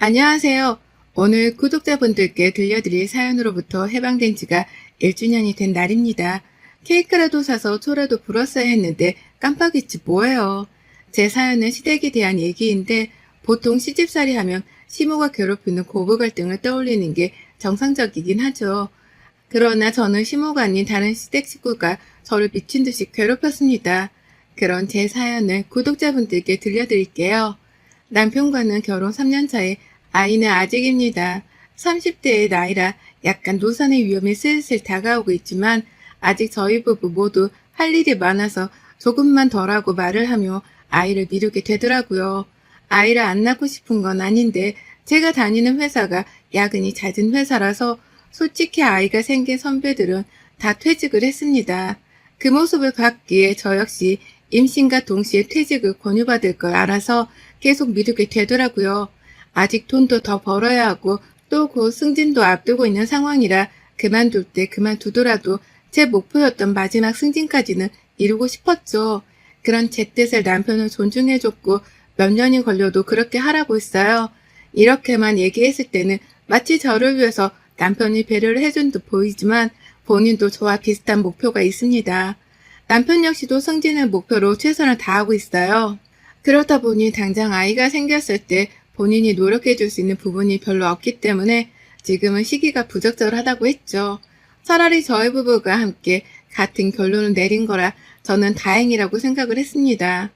안녕하세요. 오늘 구독자분들께 들려드릴 사연으로부터 해방된 지가 1주년이 된 날입니다. 케이크라도 사서 초라도 불었어야 했는데 깜빡했지 뭐예요. 제 사연은 시댁에 대한 얘기인데 보통 시집살이 하면 시모가 괴롭히는 고부 갈등을 떠올리는 게 정상적이긴 하죠. 그러나 저는 시모가 아닌 다른 시댁 식구가 저를 미친 듯이 괴롭혔습니다. 그런 제 사연을 구독자분들께 들려드릴게요. 남편과는 결혼 3년 차에 아이는 아직입니다. 30대의 나이라 약간 노산의 위험이 슬슬 다가오고 있지만 아직 저희 부부 모두 할 일이 많아서 조금만 덜 하고 말을 하며 아이를 미루게 되더라고요. 아이를 안 낳고 싶은 건 아닌데 제가 다니는 회사가 야근이 잦은 회사라서 솔직히 아이가 생긴 선배들은 다 퇴직을 했습니다. 그 모습을 봤기에 저 역시 임신과 동시에 퇴직을 권유받을 걸 알아서 계속 미루게 되더라고요. 아직 돈도 더 벌어야 하고 또 곧 승진도 앞두고 있는 상황이라 그만둘 때 그만두더라도 제 목표였던 마지막 승진까지는 이루고 싶었죠. 그런 제 뜻을 남편은 존중해줬고 몇 년이 걸려도 그렇게 하라고 했어요. 이렇게만 얘기했을 때는 마치 저를 위해서 남편이 배려를 해준 듯 보이지만 본인도 저와 비슷한 목표가 있습니다. 남편 역시도 승진을 목표로 최선을 다하고 있어요. 그러다 보니 당장 아이가 생겼을 때 본인이 노력해줄 수 있는 부분이 별로 없기 때문에 지금은 시기가 부적절하다고 했죠. 차라리 저희 부부가 함께 같은 결론을 내린 거라 저는 다행이라고 생각을 했습니다.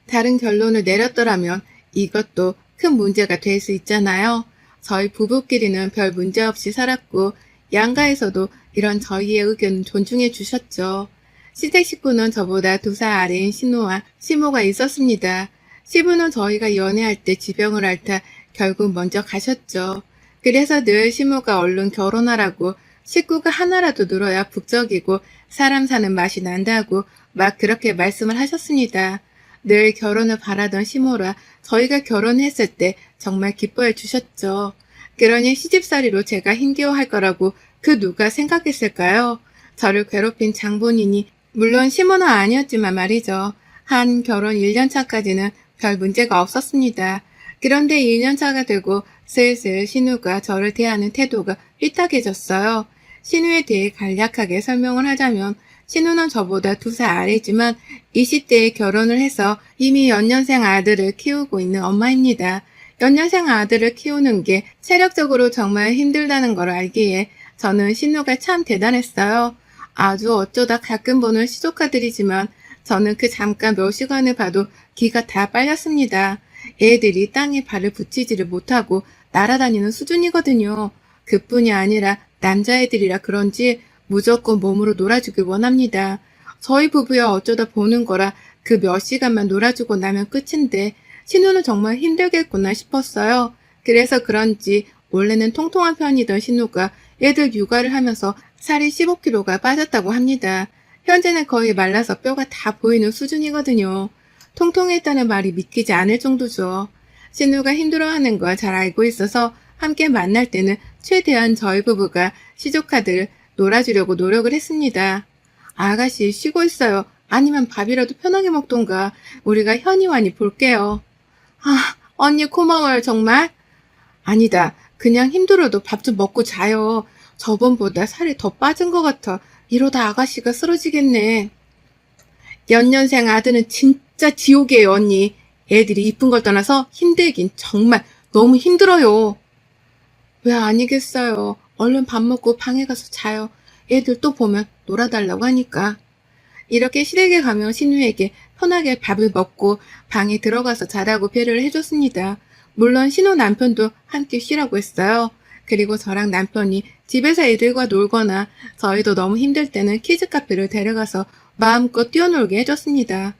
다른 결론을 내렸더라면 이것도 큰 문제가 될 수 있잖아요. 저희 부부끼리는 별 문제 없이 살았고 양가에서도 이런 저희의 의견을 존중해 주셨죠. 시댁 식구는 저보다 2살 아래인 신우와 시모가 있었습니다. 시부는 저희가 연애할 때 지병을 앓다 결국 먼저 가셨죠. 그래서 늘 시모가 얼른 결혼하라고 식구가 하나라도 늘어야 북적이고 사람 사는 맛이 난다고 막 그렇게 말씀을 하셨습니다. 늘 결혼을 바라던 시모라 저희가 결혼했을 때 정말 기뻐해 주셨죠. 그러니 시집살이로 제가 힘겨워할 거라고 그 누가 생각했을까요? 저를 괴롭힌 장본인이 물론 시모는 아니었지만 말이죠. 한 결혼 1년 차까지는 별 문제가 없었습니다. 그런데 2년 차가 되고 슬슬 신우가 저를 대하는 태도가 삐딱해졌어요. 신우에 대해 간략하게 설명을 하자면 신우는 저보다 2살 아래지만 20대에 결혼을 해서 이미 연년생 아들을 키우고 있는 엄마입니다. 연년생 아들을 키우는 게 체력적으로 정말 힘들다는 걸 알기에 저는 신우가 참 대단했어요. 아주 어쩌다 가끔 보는 시조카들이지만 저는 그 잠깐 몇 시간을 봐도 기가 다 빨렸습니다. 애들이 땅에 발을 붙이지를 못하고 날아다니는 수준이거든요. 그뿐이 아니라 남자애들이라 그런지 무조건 몸으로 놀아주길 원합니다. 저희 부부야 어쩌다 보는 거라 그 몇 시간만 놀아주고 나면 끝인데 신우는 정말 힘들겠구나 싶었어요. 그래서 그런지 원래는 통통한 편이던 신우가 애들 육아를 하면서 살이 15kg가 빠졌다고 합니다. 현재는 거의 말라서 뼈가 다 보이는 수준이거든요. 통통했다는 말이 믿기지 않을 정도죠. 신우가 힘들어하는 걸 잘 알고 있어서 함께 만날 때는 최대한 저희 부부가 시조카들을 놀아주려고 노력을 했습니다. 아가씨 쉬고 있어요. 아니면 밥이라도 편하게 먹던가. 우리가 현이완이 볼게요. 아, 언니 고마워요 정말. 아니다. 그냥 힘들어도 밥 좀 먹고 자요. 저번보다 살이 더 빠진 것 같아. 이러다 아가씨가 쓰러지겠네. 연년생 아들은 진짜 지옥이에요, 언니. 애들이 이쁜 걸 떠나서 힘들긴 정말 너무 힘들어요. 왜 아니겠어요. 얼른 밥 먹고 방에 가서 자요. 애들 또 보면 놀아달라고 하니까. 이렇게 시댁에 가면 신우에게 편하게 밥을 먹고 방에 들어가서 자라고 배려를 해줬습니다. 물론 신우 남편도 함께 쉬라고 했어요. 그리고 저랑 남편이 집에서 애들과 놀거나 저희도 너무 힘들 때는 키즈카페를 데려가서 마음껏 뛰어놀게 해줬습니다.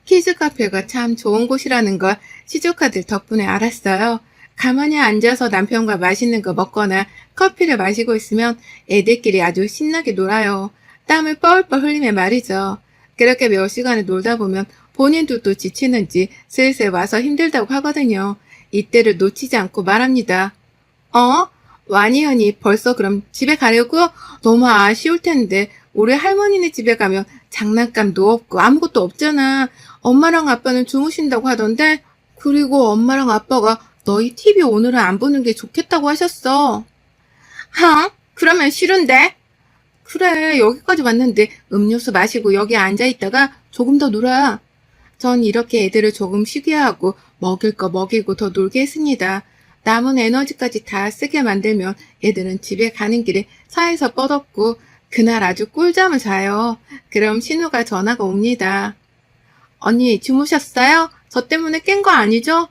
키즈카페가 참 좋은 곳이라는 걸 시조카들 덕분에 알았어요. 가만히 앉아서 남편과 맛있는 거 먹거나 커피를 마시고 있으면 애들끼리 아주 신나게 놀아요. 땀을 뻘뻘 흘리며 말이죠. 그렇게 몇 시간을 놀다 보면 본인도 또 지치는지 슬슬 와서 힘들다고 하거든요. 이때를 놓치지 않고 말합니다. 와니언니 벌써 그럼 집에 가려고? 너무 아쉬울 텐데 우리 할머니네 집에 가면 장난감도 없고 아무것도 없잖아. 엄마랑 아빠는 주무신다고 하던데? 그리고 엄마랑 아빠가 너희 TV 오늘은 안 보는 게 좋겠다고 하셨어. 그러면 싫은데? 그래, 여기까지 왔는데 음료수 마시고 여기 앉아있다가 조금 더 놀아. 전 이렇게 애들을 조금 쉬게 하고 먹일 거 먹이고 더 놀게 했습니다. 남은 에너지까지 다 쓰게 만들면 애들은 집에 가는 길에 차에서 뻗었고 그날 아주 꿀잠을 자요. 그럼 신우가 전화가 옵니다. 언니 주무셨어요? 저 때문에 깬 거 아니죠?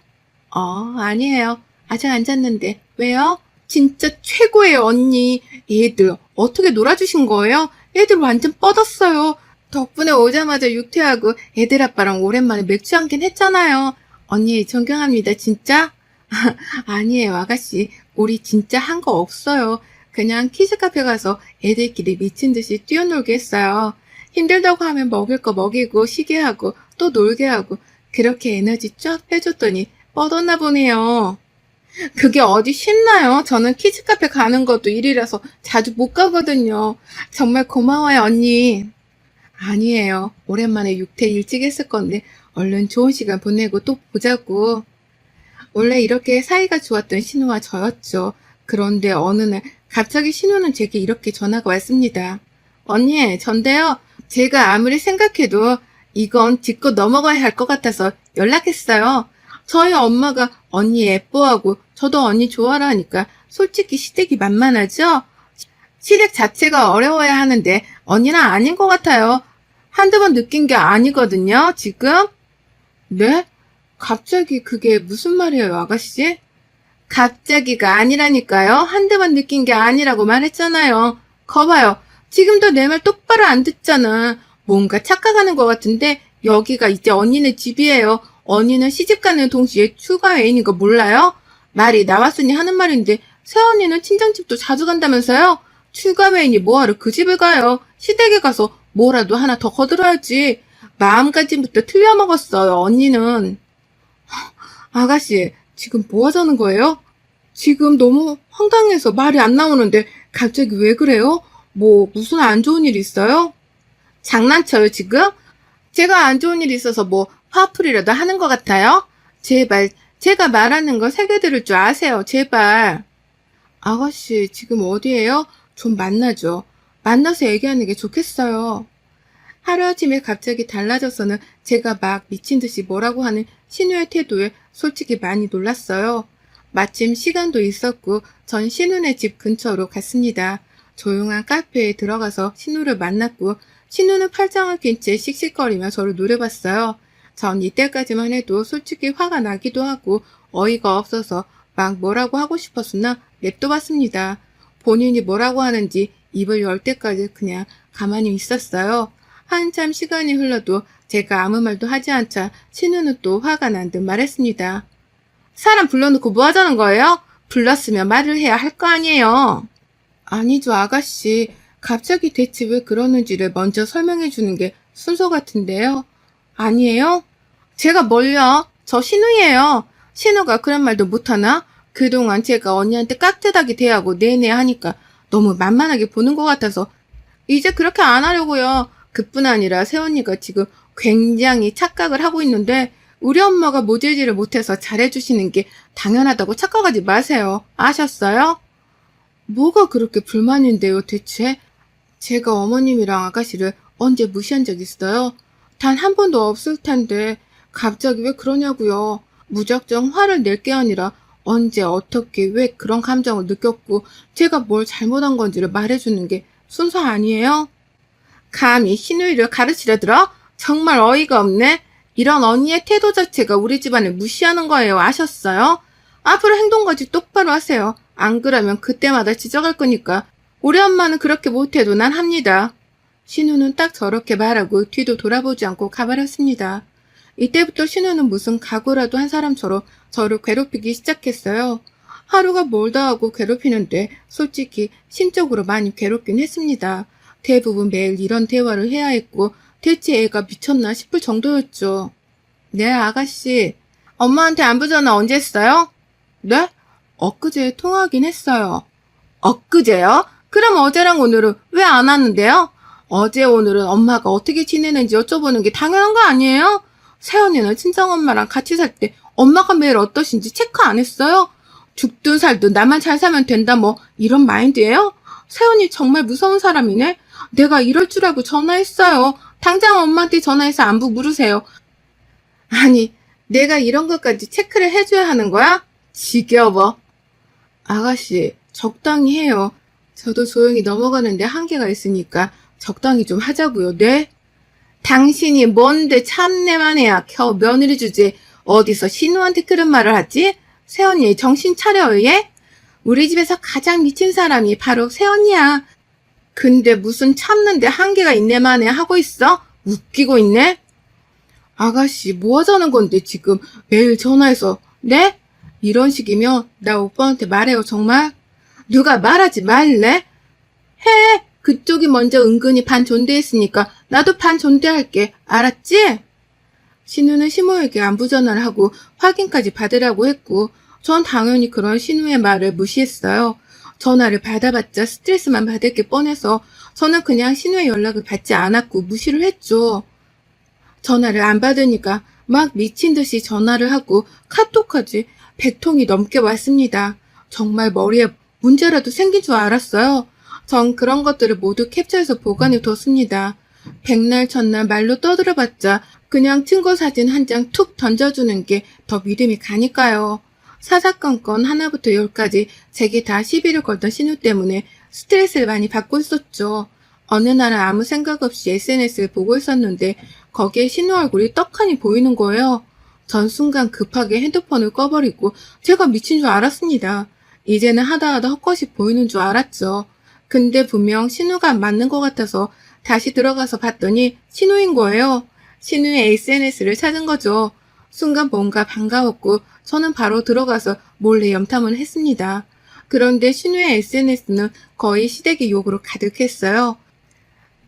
아니에요. 아직 안 잤는데. 왜요? 진짜 최고예요, 언니. 얘들 어떻게 놀아주신 거예요? 애들 완전 뻗었어요. 덕분에 오자마자 육퇴하고 애들 아빠랑 오랜만에 맥주 한캔 했잖아요. 언니 존경합니다, 진짜. 아니에요, 아가씨. 우리 진짜 한 거 없어요. 그냥 키즈카페 가서 애들끼리 미친 듯이 뛰어놀게 했어요. 힘들다고 하면 먹을 거 먹이고 쉬게 하고 또 놀게 하고 그렇게 에너지 쫙 빼줬더니 뻗었나 보네요. 그게 어디 쉽나요? 저는 키즈카페 가는 것도 일이라서 자주 못 가거든요. 정말 고마워요, 언니. 아니에요. 오랜만에 육퇴 일찍 했을 건데 얼른 좋은 시간 보내고 또 보자고. 원래 이렇게 사이가 좋았던 신우와 저였죠. 그런데 어느 날 갑자기 신우는 제게 이렇게 전화가 왔습니다. 언니, 전데요. 제가 아무리 생각해도 이건 짚고 넘어가야 할 것 같아서 연락했어요. 저희 엄마가 언니 예뻐하고 저도 언니 좋아하니까 솔직히 시댁이 만만하죠? 시댁 자체가 어려워야 하는데 언니는 아닌 것 같아요. 한두 번 느낀 게 아니거든요, 지금? 네? 갑자기 그게 무슨 말이에요, 아가씨? 갑자기가 아니라니까요. 한두 번 느낀 게 아니라고 말했잖아요. 거봐요. 지금도 내 말 똑바로 안 듣잖아. 뭔가 착각하는 것 같은데 여기가 이제 언니네 집이에요. 언니는 시집가는 동시에 추가 애인인 거 몰라요? 말이 나왔으니 하는 말인데 새언니는 친정집도 자주 간다면서요? 추가 애인이 뭐하러 그 집을 가요? 시댁에 가서 뭐라도 하나 더 거들어야지. 마음가짐부터 틀려먹었어요, 언니는. 아가씨, 지금 뭐 하자는 거예요? 지금 너무 황당해서 말이 안 나오는데 갑자기 왜 그래요? 뭐 무슨 안 좋은 일 있어요? 장난쳐요, 지금? 제가 안 좋은 일 있어서 뭐 화풀이라도 하는 것 같아요? 제발 제가 말하는 거 새겨들을 줄 아세요, 제발. 아가씨, 지금 어디에요? 좀 만나죠. 만나서 얘기하는 게 좋겠어요. 하루아침에 갑자기 달라져서는 제가 막 미친 듯이 뭐라고 하는 신우의 태도에 솔직히 많이 놀랐어요. 마침 시간도 있었고 전 신우네 집 근처로 갔습니다. 조용한 카페에 들어가서 신우를 만났고 신우는 팔짱을 낀 채 씩씩거리며 저를 노려봤어요. 전 이때까지만 해도 솔직히 화가 나기도 하고 어이가 없어서 막 뭐라고 하고 싶었으나 냅둬봤습니다. 본인이 뭐라고 하는지 입을 열 때까지 그냥 가만히 있었어요. 한참 시간이 흘러도 제가 아무 말도 하지 않자 신우는 또 화가 난 듯 말했습니다. 사람 불러놓고 뭐 하자는 거예요? 불렀으면 말을 해야 할 거 아니에요. 아니죠, 아가씨. 갑자기 대체 왜 그러는지를 먼저 설명해 주는 게 순서 같은데요. 아니에요? 제가 뭘요? 저 신우예요. 신우가 그런 말도 못하나? 그동안 제가 언니한테 깍듯하게 대하고 내내 하니까 너무 만만하게 보는 것 같아서 이제 그렇게 안 하려고요. 그뿐 아니라 새언니가 지금 굉장히 착각을 하고 있는데 우리 엄마가 모질지를 못해서 잘해주시는 게 당연하다고 착각하지 마세요. 아셨어요? 뭐가 그렇게 불만인데요, 대체? 제가 어머님이랑 아가씨를 언제 무시한 적 있어요? 단 한 번도 없을 텐데 갑자기 왜 그러냐고요. 무작정 화를 낼 게 아니라 언제 어떻게 왜 그런 감정을 느꼈고 제가 뭘 잘못한 건지를 말해주는 게 순서 아니에요? 감히 신우이를 가르치려 들어? 정말 어이가 없네. 이런 언니의 태도 자체가 우리 집안을 무시하는 거예요. 아셨어요? 앞으로 행동까지 똑바로 하세요. 안 그러면 그때마다 지적할 거니까. 우리 엄마는 그렇게 못해도 난 합니다. 신우는 딱 저렇게 말하고 뒤도 돌아보지 않고 가버렸습니다. 이때부터 신우는 무슨 각오라도 한 사람처럼 저를 괴롭히기 시작했어요. 하루가 멀다 하고 괴롭히는데 솔직히 심적으로 많이 괴롭긴 했습니다. 대부분 매일 이런 대화를 해야 했고 대체 애가 미쳤나 싶을 정도였죠. 네, 아가씨. 엄마한테 안부 전화 언제 했어요? 네? 엊그제 통화하긴 했어요. 엊그제요? 그럼 어제랑 오늘은 왜 안 왔는데요? 어제 오늘은 엄마가 어떻게 지내는지 여쭤보는 게 당연한 거 아니에요? 새언니는 친정엄마랑 같이 살 때 엄마가 매일 어떠신지 체크 안 했어요? 죽든 살든 나만 잘 사면 된다 뭐 이런 마인드예요? 세연이 정말 무서운 사람이네. 내가 이럴 줄 알고 전화했어요. 당장 엄마한테 전화해서 안부 물으세요. 아니, 내가 이런 것까지 체크를 해줘야 하는 거야? 지겨워. 아가씨, 적당히 해요. 저도 조용히 넘어가는데 한계가 있으니까 적당히 좀 하자고요. 네? 당신이 뭔데 참내만 해야 겨우 며느리 주지. 어디서 신우한테 그런 말을 하지? 새언니 정신 차려요 얘? 우리 집에서 가장 미친 사람이 바로 새언니야. 근데 무슨 참는데 한계가 있네만 해 하고 있어? 웃기고 있네? 아가씨 뭐 하자는 건데 지금 매일 전화해서 네? 이런 식이면 나 오빠한테 말해요 정말? 누가 말하지 말래? 해! 그쪽이 먼저 은근히 반존대했으니까 나도 반존대할게. 알았지? 신우는 시모에게 안부 전화를 하고 확인까지 받으라고 했고 전 당연히 그런 신우의 말을 무시했어요. 전화를 받아봤자 스트레스만 받을 게 뻔해서 저는 그냥 신우의 연락을 받지 않았고 무시를 했죠. 전화를 안 받으니까 막 미친 듯이 전화를 하고 카톡까지 100통이 넘게 왔습니다. 정말 머리에 문제라도 생긴 줄 알았어요. 전 그런 것들을 모두 캡처해서 보관해 뒀습니다. 백날 첫날 말로 떠들어봤자 그냥 증거 사진 한 장 툭 던져주는 게 더 믿음이 가니까요. 사사건건 하나부터 열까지 제게 다 시비를 걸던 신우 때문에 스트레스를 많이 받고 있었죠. 어느 날은 아무 생각 없이 SNS를 보고 있었는데 거기에 신우 얼굴이 떡하니 보이는 거예요. 전 순간 급하게 핸드폰을 꺼버리고 제가 미친 줄 알았습니다. 이제는 하다하다 헛것이 보이는 줄 알았죠. 근데 분명 신우가 맞는 것 같아서 다시 들어가서 봤더니 신우인 거예요. 신우의 SNS를 찾은 거죠. 순간 뭔가 반가웠고 저는 바로 들어가서 몰래 염탐을 했습니다. 그런데 신우의 SNS는 거의 시댁의 욕으로 가득했어요.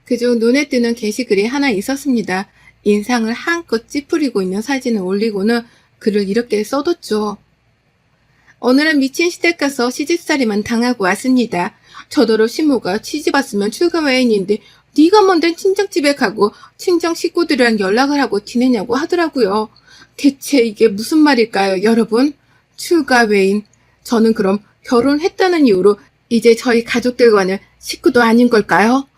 그중 눈에 띄는 게시글이 하나 있었습니다. 인상을 한껏 찌푸리고 있는 사진을 올리고는 글을 이렇게 써뒀죠. 오늘은 미친 시댁 가서 시집살이만 당하고 왔습니다. 저더러 시모가 시집 왔으면 출가 외인인데 네가 뭔데 친정집에 가고 친정 식구들이랑 연락을 하고 지내냐고 하더라고요. 대체 이게 무슨 말일까요, 여러분? 출가 외인. 저는 그럼 결혼했다는 이유로 이제 저희 가족들과는 식구도 아닌 걸까요?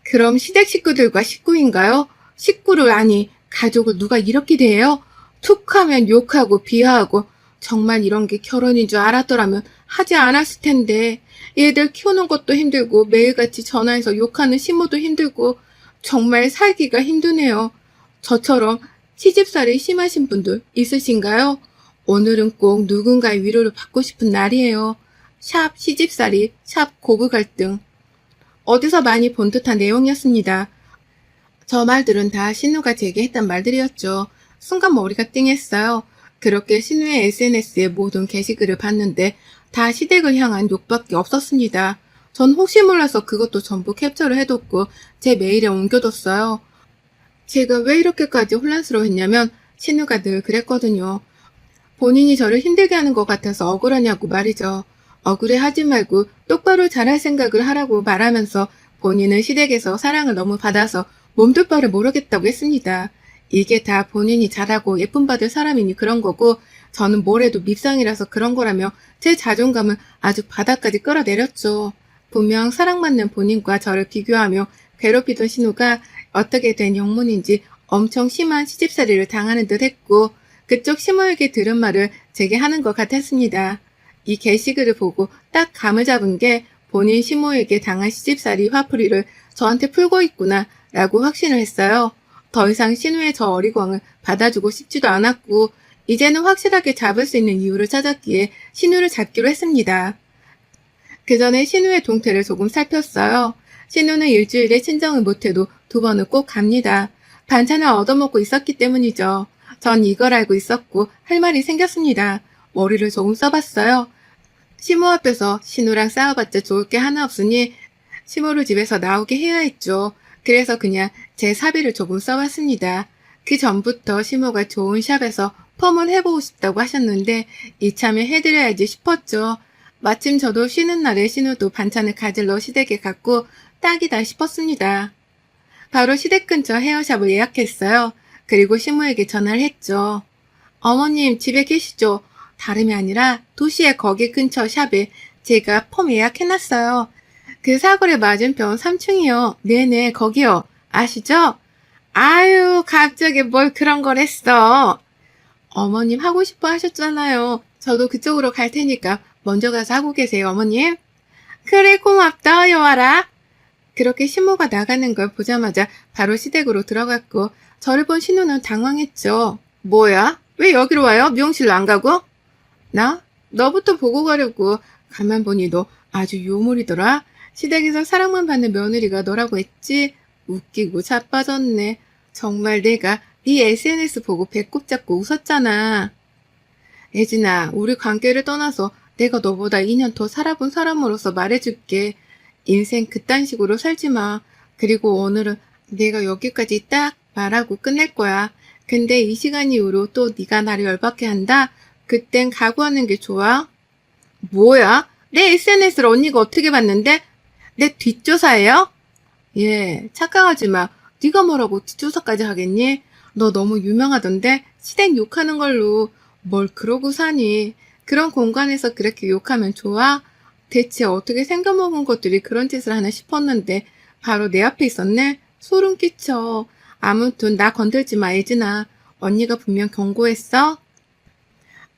그럼 시댁 식구들과 식구인가요? 식구를 아니 가족을 누가 이렇게 대해요? 툭하면 욕하고 비하하고 정말 이런 게 결혼인 줄 알았더라면 하지 않았을 텐데 얘들 키우는 것도 힘들고 매일같이 전화해서 욕하는 시모도 힘들고 정말 살기가 힘드네요. 저처럼 시집살이 심하신 분들 있으신가요? 오늘은 꼭 누군가의 위로를 받고 싶은 날이에요. 샵 시집살이, 샵 고부 갈등. 어디서 많이 본 듯한 내용이었습니다. 저 말들은 다 신우가 제게 했던 말들이었죠. 순간 머리가 띵했어요. 그렇게 신우의 SNS의 모든 게시글을 봤는데 다 시댁을 향한 욕밖에 없었습니다. 전 혹시 몰라서 그것도 전부 캡처를 해뒀고 제 메일에 옮겨뒀어요. 제가 왜 이렇게까지 혼란스러워했냐면 신우가 늘 그랬거든요. 본인이 저를 힘들게 하는 것 같아서 억울하냐고 말이죠. 억울해하지 말고 똑바로 잘할 생각을 하라고 말하면서 본인은 시댁에서 사랑을 너무 받아서 몸둘 바를 모르겠다고 했습니다. 이게 다 본인이 잘하고 예쁨 받을 사람이니 그런 거고 저는 뭘 해도 밉상이라서 그런 거라며 제 자존감을 아주 바닥까지 끌어내렸죠. 분명 사랑받는 본인과 저를 비교하며 괴롭히던 신우가 어떻게 된 영문인지 엄청 심한 시집살이를 당하는 듯 했고 그쪽 시모에게 들은 말을 제게 하는 것 같았습니다. 이 게시글을 보고 딱 감을 잡은 게 본인 시모에게 당한 시집살이 화풀이를 저한테 풀고 있구나 라고 확신을 했어요. 더 이상 신우의 저 어리광을 받아주고 싶지도 않았고 이제는 확실하게 잡을 수 있는 이유를 찾았기에 신우를 잡기로 했습니다. 그 전에 신우의 동태를 조금 살폈어요. 신우는 일주일에 친정을 못해도 2번은 꼭 갑니다. 반찬을 얻어먹고 있었기 때문이죠. 전 이걸 알고 있었고 할 말이 생겼습니다. 머리를 조금 써봤어요. 시모 앞에서 신우랑 싸워봤자 좋을 게 하나 없으니 시모를 집에서 나오게 해야 했죠. 그래서 그냥 제 사비를 조금 써봤습니다. 그 전부터 시모가 좋은 샵에서 펌을 해보고 싶다고 하셨는데 이참에 해드려야지 싶었죠. 마침 저도 쉬는 날에 신우도 반찬을 가지러 시댁에 갔고 딱이다 싶었습니다. 바로 시댁 근처 헤어샵을 예약했어요. 그리고 시모에게 전화를 했죠. 어머님 집에 계시죠? 다름이 아니라 도시의 거기 근처 샵에 제가 폼 예약해놨어요. 그 사거리 맞은편 3층이요. 네네, 거기요. 아시죠? 아유, 갑자기 뭘 그런 걸 했어. 어머님 하고 싶어 하셨잖아요. 저도 그쪽으로 갈 테니까 먼저 가서 하고 계세요, 어머님. 그래, 고맙다, 여와라. 그렇게 신모가 나가는 걸 보자마자 바로 시댁으로 들어갔고, 저를 본 신우는 당황했죠. 뭐야? 왜 여기로 와요? 미용실로 안 가고? 나? 너부터 보고 가려고. 가만 보니 너 아주 요물이더라. 시댁에서 사랑만 받는 며느리가 너라고 했지? 웃기고 자빠졌네. 정말 내가 네 SNS 보고 배꼽 잡고 웃었잖아. 예진아, 우리 관계를 떠나서 내가 너보다 2년 더 살아본 사람으로서 말해줄게. 인생 그딴 식으로 살지 마. 그리고 오늘은 내가 여기까지 딱 말하고 끝낼 거야. 근데 이 시간 이후로 또 네가 나를 열받게 한다? 그땐 각오하는 게 좋아. 뭐야? 내 SNS를 언니가 어떻게 봤는데? 내 뒷조사예요? 예, 착각하지 마. 네가 뭐라고 뒷조사까지 하겠니? 너 너무 유명하던데 시댁 욕하는 걸로 뭘 그러고 사니? 그런 공간에서 그렇게 욕하면 좋아? 대체 어떻게 생겨먹은 것들이 그런 짓을 하나 싶었는데 바로 내 앞에 있었네? 소름 끼쳐. 아무튼 나 건들지 마, 예진아. 언니가 분명 경고했어?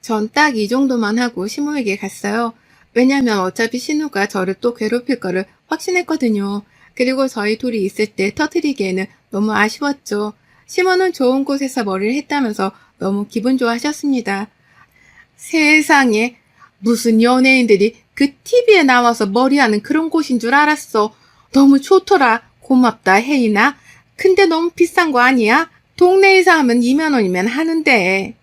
전 딱 이 정도만 하고 시모에게 갔어요. 왜냐면 어차피 신우가 저를 또 괴롭힐 거를 확신했거든요. 그리고 저희 둘이 있을 때 터뜨리기에는 너무 아쉬웠죠. 시모는 좋은 곳에서 머리를 했다면서 너무 기분 좋아하셨습니다. 세상에, 무슨 연예인들이 그 TV에 나와서 머리하는 그런 곳인 줄 알았어. 너무 좋더라. 고맙다, 혜인아. 근데 너무 비싼 거 아니야? 동네에서 하면 2만 원이면 하는데.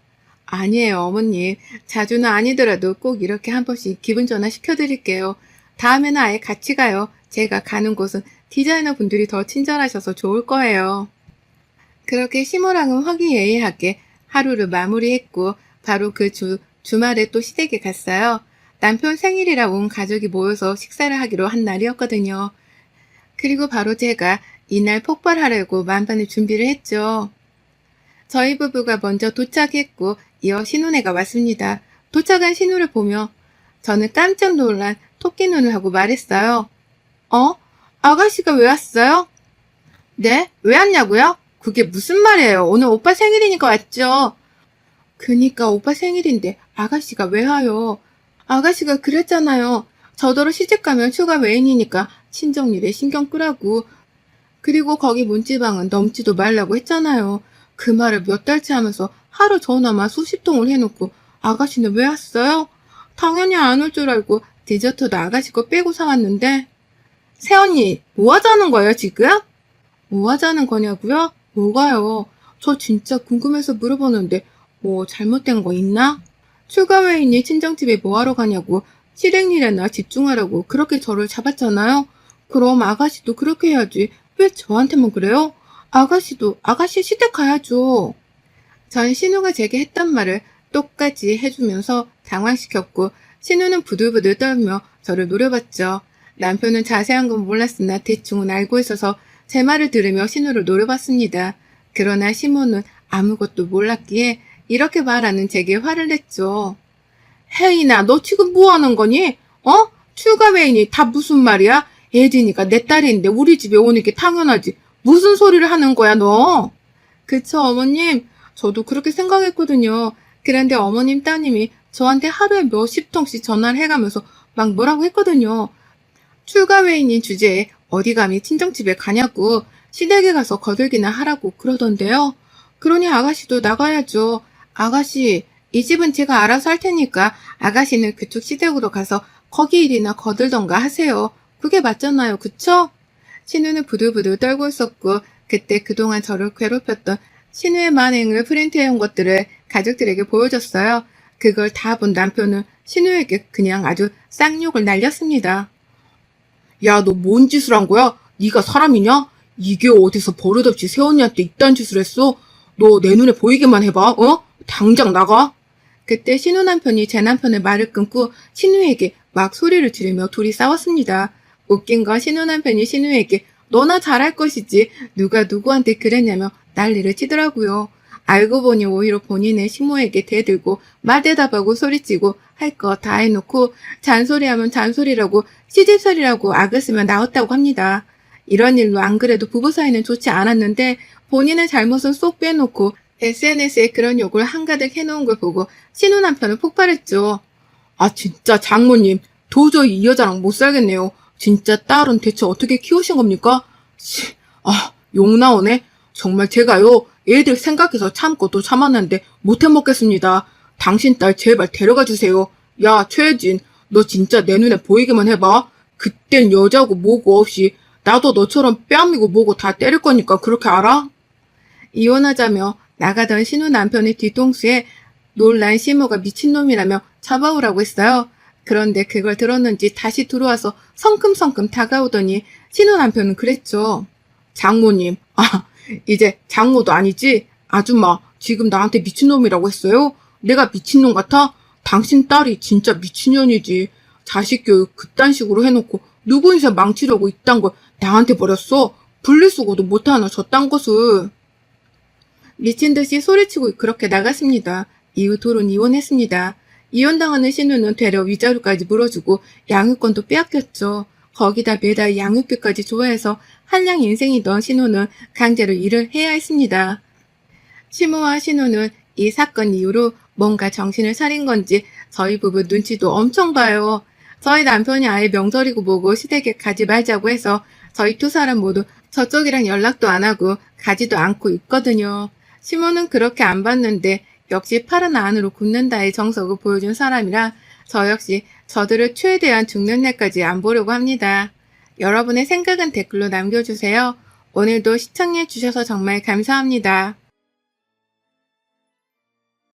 아니에요, 어머님. 자주는 아니더라도 꼭 이렇게 한 번씩 기분 전환 시켜드릴게요. 다음에는 아예 같이 가요. 제가 가는 곳은 디자이너 분들이 더 친절하셔서 좋을 거예요. 그렇게 시모랑은 화기애애하게 하루를 마무리했고 바로 그 주말에 또 시댁에 갔어요. 남편 생일이라 온 가족이 모여서 식사를 하기로 한 날이었거든요. 그리고 바로 제가 이날 폭발하려고 만반의 준비를 했죠. 저희 부부가 먼저 도착했고 이어 신혼애가 왔습니다. 도착한 신우를 보며 저는 깜짝 놀란 토끼 눈을 하고 말했어요. 아가씨가 왜 왔어요? 네? 왜 왔냐고요? 그게 무슨 말이에요? 오늘 오빠 생일이니까 왔죠. 그니까 오빠 생일인데 아가씨가 왜 와요? 아가씨가 그랬잖아요. 저더러 시집가면 추가 외인이니까 친정일에 신경 끄라고. 그리고 거기 문지방은 넘지도 말라고 했잖아요. 그 말을 몇 달째 하면서 하루 전화만 수십 통을 해놓고 아가씨는 왜 왔어요? 당연히 안 올 줄 알고 디저트도 아가씨 거 빼고 사왔는데. 새언니, 뭐 하자는 거예요, 지금? 뭐 하자는 거냐고요? 뭐가요? 저 진짜 궁금해서 물어보는데 뭐 잘못된 거 있나? 추가 외인이 친정집에 뭐하러 가냐고 실행일에나 집중하라고 그렇게 저를 잡았잖아요. 그럼 아가씨도 그렇게 해야지. 왜 저한테만 그래요? 아가씨도 아가씨 시댁 가야죠. 전 신우가 제게 했던 말을 똑같이 해주면서 당황시켰고 신우는 부들부들 떨며 저를 노려봤죠. 남편은 자세한 건 몰랐으나 대충은 알고 있어서 제 말을 들으며 신우를 노려봤습니다. 그러나 시모는 아무것도 몰랐기에 이렇게 말하는 제게 화를 냈죠. 혜인아, 너 지금 뭐 하는 거니? 추가 외인이 다 무슨 말이야? 예진이가 내 딸인데 우리 집에 오는 게 당연하지. 무슨 소리를 하는 거야, 너? 그쵸, 어머님. 저도 그렇게 생각했거든요. 그런데 어머님 따님이 저한테 하루에 몇십 통씩 전화를 해가면서 막 뭐라고 했거든요. 추가 외인인 주제에 어디 감히 친정집에 가냐고 시댁에 가서 거들기나 하라고 그러던데요. 그러니 아가씨도 나가야죠. 아가씨, 이 집은 제가 알아서 할 테니까 아가씨는 그쪽 시댁으로 가서 거기 일이나 거들던가 하세요. 그게 맞잖아요. 그쵸? 신우는 부들부들 떨고 있었고 그때 그동안 저를 괴롭혔던 신우의 만행을 프린트해온 것들을 가족들에게 보여줬어요. 그걸 다 본 남편은 신우에게 그냥 아주 쌍욕을 날렸습니다. 야, 너 뭔 짓을 한 거야? 네가 사람이냐? 이게 어디서 버릇없이 새언니한테 이딴 짓을 했어? 너 내 눈에 보이게만 해봐. 당장 나가. 그때 신우 남편이 제 남편의 말을 끊고 신우에게 막 소리를 지르며 둘이 싸웠습니다. 웃긴 건 신우 남편이 신우에게 너나 잘할 것이지 누가 누구한테 그랬냐며 난리를 치더라고요. 알고 보니 오히려 본인은 시모에게 대들고 말대답하고 소리치고 할 거 다 해놓고 잔소리하면 잔소리라고 시집살이라고 악을 쓰면 나왔다고 합니다. 이런 일로 안 그래도 부부 사이는 좋지 않았는데 본인의 잘못은 쏙 빼놓고 SNS에 그런 욕을 한가득 해놓은 걸 보고 신우 남편은 폭발했죠. 아 진짜 장모님 도저히 이 여자랑 못 살겠네요. 진짜 딸은 대체 어떻게 키우신 겁니까? 욕 나오네. 정말 제가요 애들 생각해서 참고 또 참았는데 못 해먹겠습니다. 당신 딸 제발 데려가 주세요. 야 최혜진 너 진짜 내 눈에 보이기만 해봐. 그땐 여자고 뭐고 없이 나도 너처럼 뺨이고 뭐고 다 때릴 거니까 그렇게 알아? 이혼하자며 나가던 신우 남편의 뒤통수에 놀란 시모가 미친놈이라며 잡아오라고 했어요. 그런데 그걸 들었는지 다시 들어와서 성큼성큼 다가오더니 신우 남편은 그랬죠. 장모님, 이제 장모도 아니지? 아줌마, 지금 나한테 미친놈이라고 했어요? 내가 미친놈 같아? 당신 딸이 진짜 미친년이지. 자식 교육 그딴 식으로 해놓고 누구 인생 망치려고 이딴 걸 나한테 버렸어? 분리수거도 못하나 저딴 것을. 미친 듯이 소리치고 그렇게 나갔습니다. 이후 둘은 이혼했습니다. 이혼당하는 신우는 되려 위자료까지 물어주고 양육권도 빼앗겼죠. 거기다 매달 양육비까지 좋아해서 한량 인생이던 신우는 강제로 일을 해야 했습니다. 시모와 신우는 이 사건 이후로 뭔가 정신을 차린 건지 저희 부부 눈치도 엄청 봐요. 저희 남편이 아예 명절이고 뭐고 시댁에 가지 말자고 해서 저희 두 사람 모두 저쪽이랑 연락도 안 하고 가지도 않고 있거든요. 시모는 그렇게 안 봤는데 역시 팔은 안으로 굳는다의 정석을 보여준 사람이라 저 역시 저들을 최대한 죽는 날까지 안 보려고 합니다. 여러분의 생각은 댓글로 남겨주세요. 오늘도 시청해주셔서 정말 감사합니다.